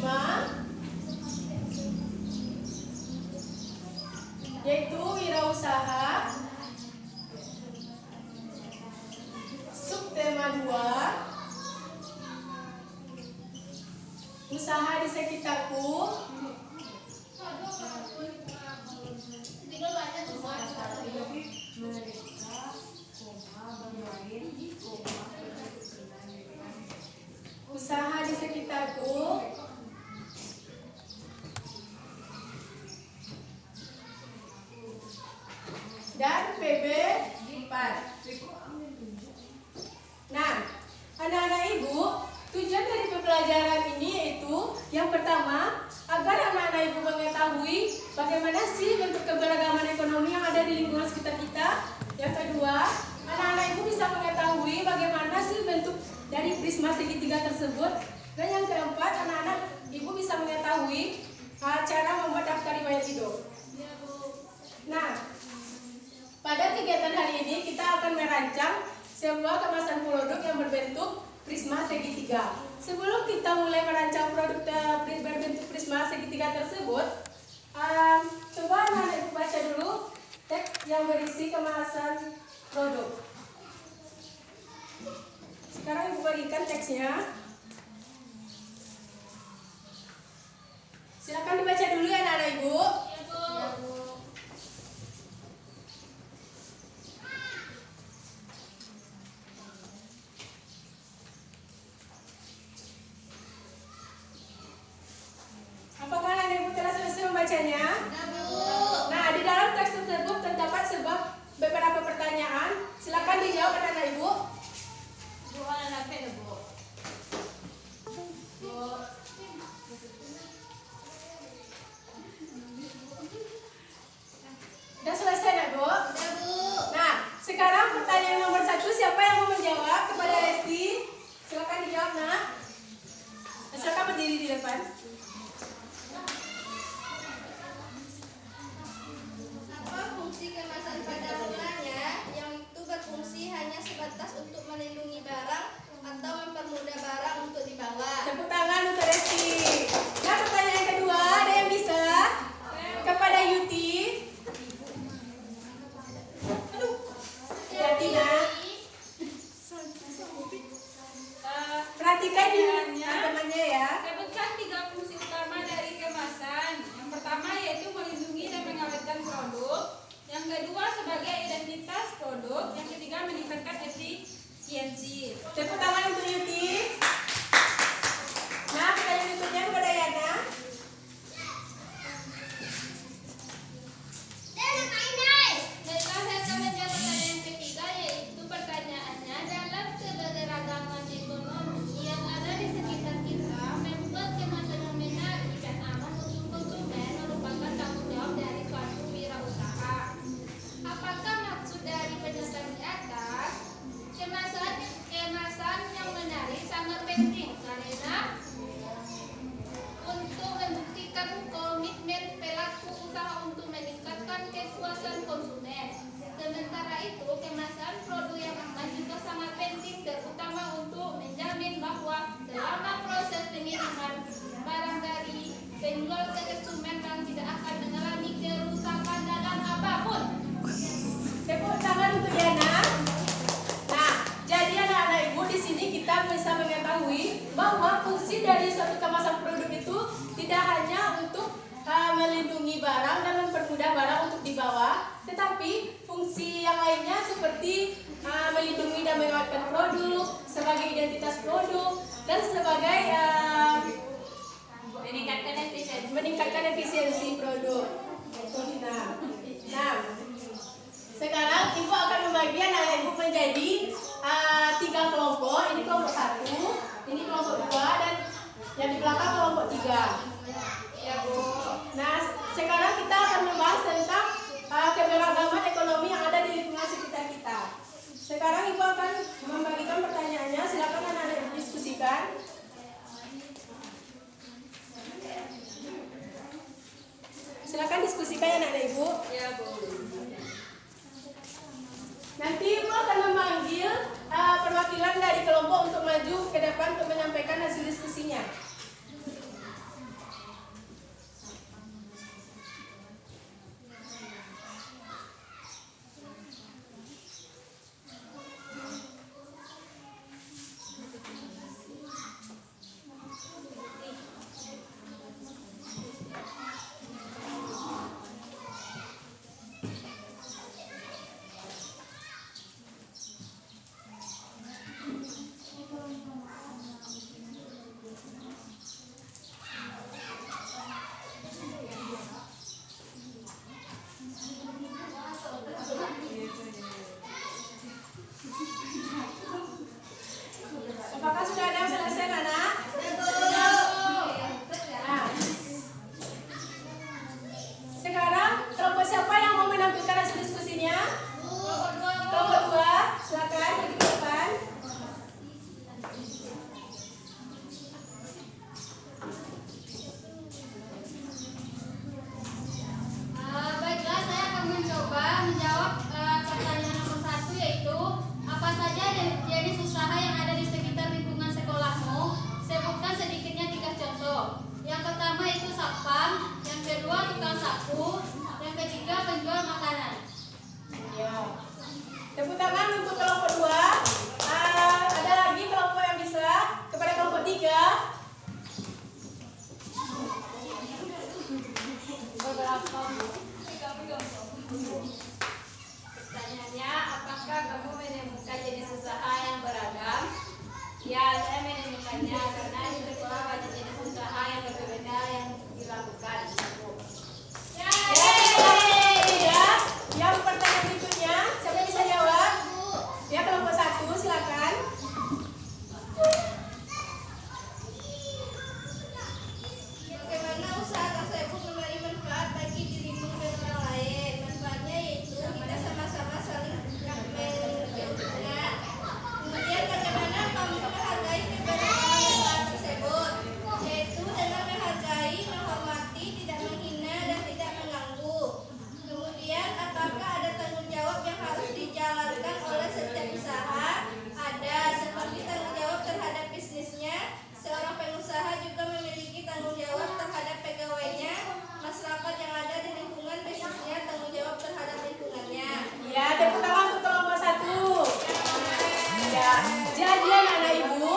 kelima, yaitu wirausaha. Subtema 2, usaha di sekitarku. Usaha di sekitarku. Dan PB 4. Nah, anak-anak ibu, tujuan dari pembelajaran ini yaitu yang pertama, agar anak-anak ibu mengetahui bagaimana sih bentuk keberagaman ekonomi yang ada di lingkungan sekitar kita. Yang kedua, anak-anak ibu bisa mengetahui bagaimana sih bentuk dari prisma segitiga tersebut. Dan yang keempat, anak-anak ibu bisa mengetahui cara membuat daftar riwayat hidup. Nah, pada kegiatan hari ini kita akan merancang sebuah kemasan produk yang berbentuk prisma segitiga. Sebelum kita mulai merancang produk berbentuk prisma segitiga tersebut, coba anak-anak ibu baca dulu teks yang berisi kemasan produk. Sekarang ibu bagikan teksnya. Silakan dibaca dulu ya anak-anak ibu. Ya, Bu. Apakah anak-anak ibu telah selesai membacanya? Ya, Bu. Nah, di dalam teks tersebut terdapat beberapa pertanyaan. Silakan dijawab anak-anak ibu. Bu, anak ya, Bu. Bu. Sudah selesai ya, Bu? Ya, Bu. Nah, sekarang pertanyaan nomor 1, siapa yang mau menjawab kepada Resti? Silakan dijawab, Nak. Silakan berdiri di depan. Apa fungsi kemasan pada mulanya, yang itu berfungsi hanya sebatas untuk melindungi barang atau mempermudah barang untuk dibawa? Tepuk tangan untuk Resti. Nah, pertanyaan yang kedua, ada yang bisa? Kepada Yuti. Aduh, hati-hati, Nak. Perhatikan teman-temannya ya. Sebutkan 3 fungsi utama dari kemasan. Yang pertama yaitu melindungi dan mengawetkan produk. Yang kedua sebagai identitas produk. Yang ketiga meningkatkan efisiensi. Tepuk tangan untuk Yuti. Nah, pertanyaan berikutnya kepada Yana. Baiklah, saya akan menjawab pertanyaan yang ketiga, yaitu pertanyaannya, dalam keberagaman ekonomi yang ada di sekitar kita, membuat kemasan yang menarik dan aman untuk konsumen merupakan tanggung jawab dari suatu wirausaha. Apakah maksud dari penjelasan di atas? Kemasan yang menarik sangat penting karena untuk membuktikan komitmen pelaku usaha untuk meningkatkan kepuasan konsumen. Sementara itu, kemasan produk yang aman juga sangat penting, terutama untuk menjamin bahwa selama proses pengiriman barang dari penjual ke konsumen barang tidak akan mengalami kerusakan dalam apapun. Tepuk tangan untuk Yana. Nah, jadi anak-anak ibu di sini kita bisa mengetahui bahwa fungsi dari suatu kemasan produk itu tidak hanya untuk melindungi barang dan mempermudah barang untuk dibawa, tetapi fungsi yang lainnya seperti melindungi dan mengawetkan produk, sebagai identitas produk, dan sebagai meningkatkan efisiensi produk. Nah, sekarang ibu akan membagi anak ibu menjadi 3 kelompok. Ini kelompok 1, ini kelompok 2, dan yang di belakang kelompok 3. Ya, Bu. Nah, sekarang kita akan membahas tentang keberagaman ekonomi yang ada di lingkungan sekitar kita. Sekarang ibu akan membagikan pertanyaannya. Silakan anak-anak ibu diskusikan. Silakan diskusikan ya anak-anak ibu. Ya, Bu. Nanti ibu akan memanggil perwakilan dari kelompok untuk maju ke depan untuk menyampaikan hasil diskusinya. menyelesaikannya karena di sekolah banyak jenis usaha yang berbeda yang dilakukan. Ya, yang pertanyaan berikutnya, siapa yang bisa jawab? Ya, kelompok 1, silakan. Bagaimana usaha tersebut memberi manfaat bagi dirimu dan orang lain? Manfaatnya yaitu kita sama-sama saling mengerjakannya. Kemudian bagaimana kamu menghargai keberagaman usaha tersebut? Yaitu dengan menghargai, menghormati, tidak menghina dan tidak mengganggu. Kemudian apakah ada tanggung jawab yang harus dijalankan oleh setiap usaha? Ada, seperti tanggung jawab terhadap bisnisnya. Seorang pengusaha juga memiliki tanggung jawab terhadap pegawainya, masyarakat yang ada di lingkungan bisnisnya, tanggung jawab terhadap lingkungannya. Ya, tepuk tangan untuk kelompok 1. Ya, jadi anak-anak ibu,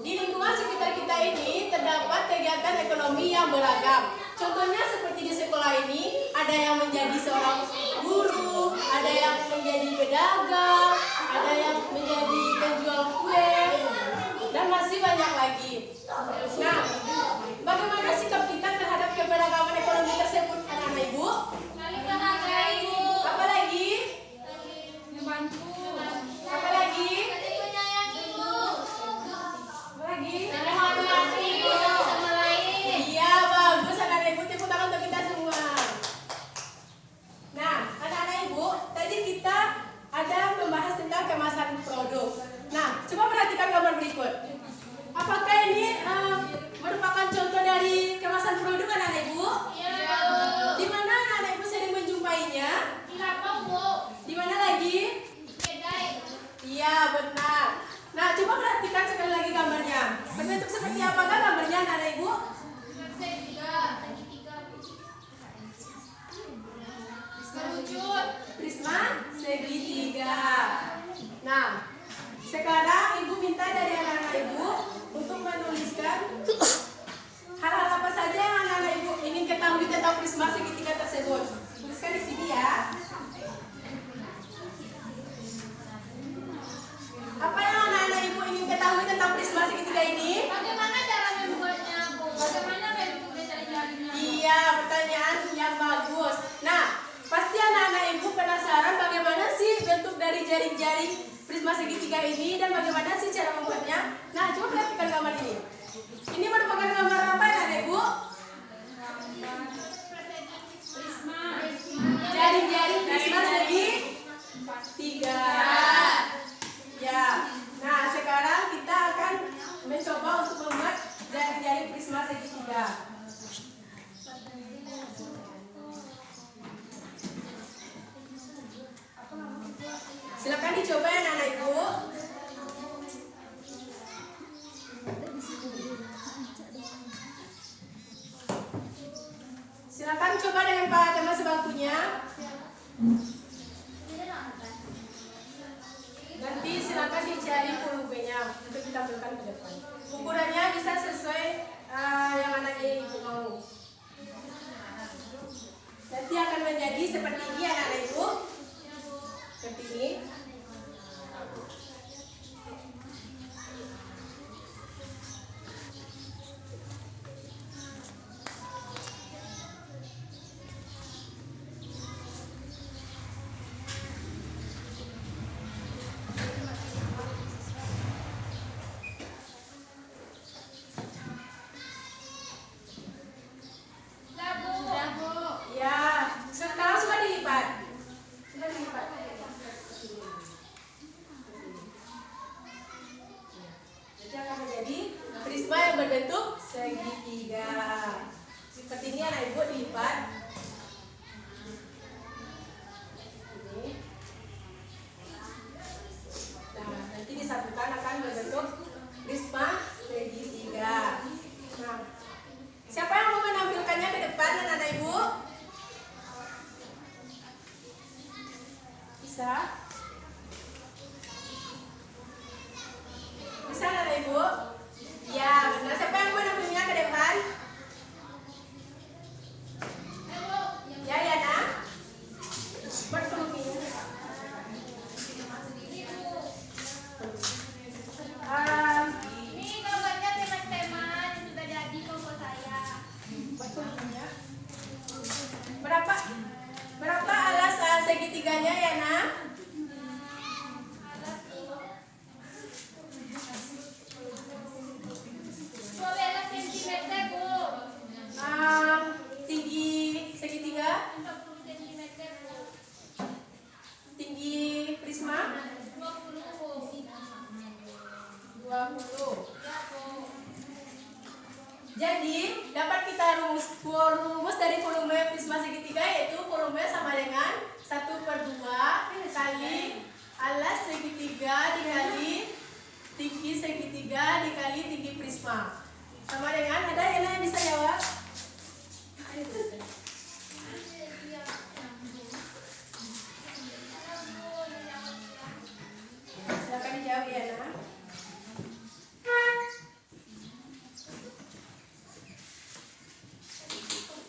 di lingkungan sekitar kita ini terdapat kegiatan ekonomi yang beragam. Contohnya seperti di sekolah ini, ada yang menjadi seorang guru, ada yang menjadi pedagang, ada yang menjadi penjual kue, dan masih banyak lagi. Nah, bagaimana sikap kita terhadap keberagaman ekonomi tersebut, anak-anak ibu? Saling menghargai. Apa lagi? Membantu. Apa lagi? Saling menyayangi, Bu. Apa lagi? Saling menghormati satu sama lain. Iya, bagus anak-anak ibu, tepuk tangan untuk kita semua. Nah, anak-anak ibu, tadi kita ada membahas tentang kemasan produk. Nah, coba perhatikan gambar berikut. Apakah ini merupakan contoh dari kemasan produk anak-anak ibu? Iya, Di mana anak-anak ibu sering menjumpainya? Bu. Kenapa, Bu? Di mana lagi? Kedai. Iya, benar. Nah, coba perhatikan sekali lagi gambarnya. Berbentuk seperti apakah gambarnya anak-anak ibu? Segitiga. Merucut prisma segitiga. Nah, sekarang ibu minta dari anak-anak ibu untuk menuliskan hal-hal apa saja yang anak-anak ibu ingin ketahui tentang prisma segitiga tersebut. Tuliskan di sini ya. Apa yang anak-anak ibu ingin ketahui tentang prisma segitiga ini? Bagaimana cara membuatnya, Bu? Bagaimana bentuk jari-jarinya? Iya, pertanyaan yang bagus. Nah, pasti anak-anak ibu penasaran bagaimana sih bentuk dari jaring-jaring prisma segitiga ini dan bagaimana sih cara membuatnya. Nah, coba perhatikan gambar ini. Ini merupakan gambar apa anak-anak ibu? Prisma. Jaring-jaring prisma segitiga. Ya. Nah, sekarang kita akan mencoba untuk membuat jaring-jaring prisma segitiga. Silakan dicoba ya anak-anak ibu. Silakan coba dengan Pak teman sebangkunya. Nanti silakan dicari volumenya untuk ditampilkan ke depan. Ukurannya bisa sesuai yang anaknya ibu mau. Nanti akan menjadi seperti ini anak-anak ibu. Seperti ini. Ya, sekarang sudah dilipat. Sudah dilipat. Jadi akan menjadi prisma yang berbentuk segitiga. Seperti ini anak ibu dilipat. Ini. Nah, nanti disatukan akan berbentuk prisma segitiga. Nah, siapa yang mau menampilkannya ke depan anak-anak ibu? Bisa? Bisa anak-anak ibu? Ya, benar. Siapa yang mau menampilkannya ke depan? Jadi dapat kita rumus dari volume prisma segitiga, yaitu volume sama dengan 1/2 kali alas segitiga dikali tinggi segitiga dikali tinggi prisma, sama dengan, ada yang bisa jawab? Silakan dijawab ya, Nak.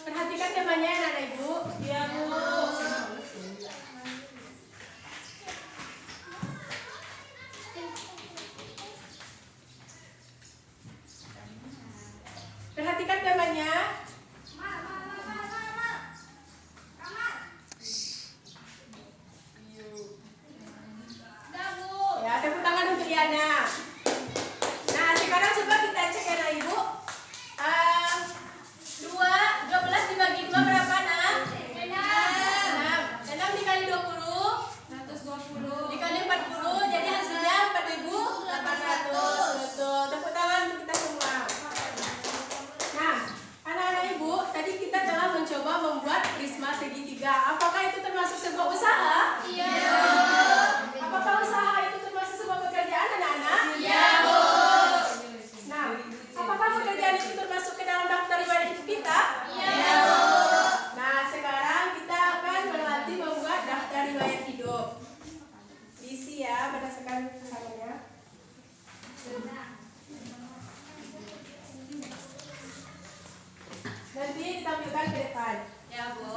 Perhatikan temanya, anak-anak Ibu. Iya, Bu. Perhatikan temanya. Ya, tepuk tangan untuk Yana. Nah, sekarang coba kita cek ya, Nak Ibu. 12 dibagi 2 berapa, Nak? 6 dikali 20 120. dikali 40, jadi hasilnya 4.800. Betul. Tepuk tangan untuk kita semua. Nah, anak-anak Ibu, tadi kita telah mencoba membuat prisma segitiga. Apakah itu termasuk sebuah usaha? Iya. Apakah usaha itu termasuk sebuah pekerjaan, anak-anak? Iya, Bu. Nah, apakah pekerjaan itu termasuk ke dalam daftar riwayat hidup kita? Iya, Bu. Nah, sekarang kita akan berlatih membuat daftar riwayat hidup. Diisi ya berdasarkan pesannya. Nanti ditampilkan ke depan. Ya, Bu.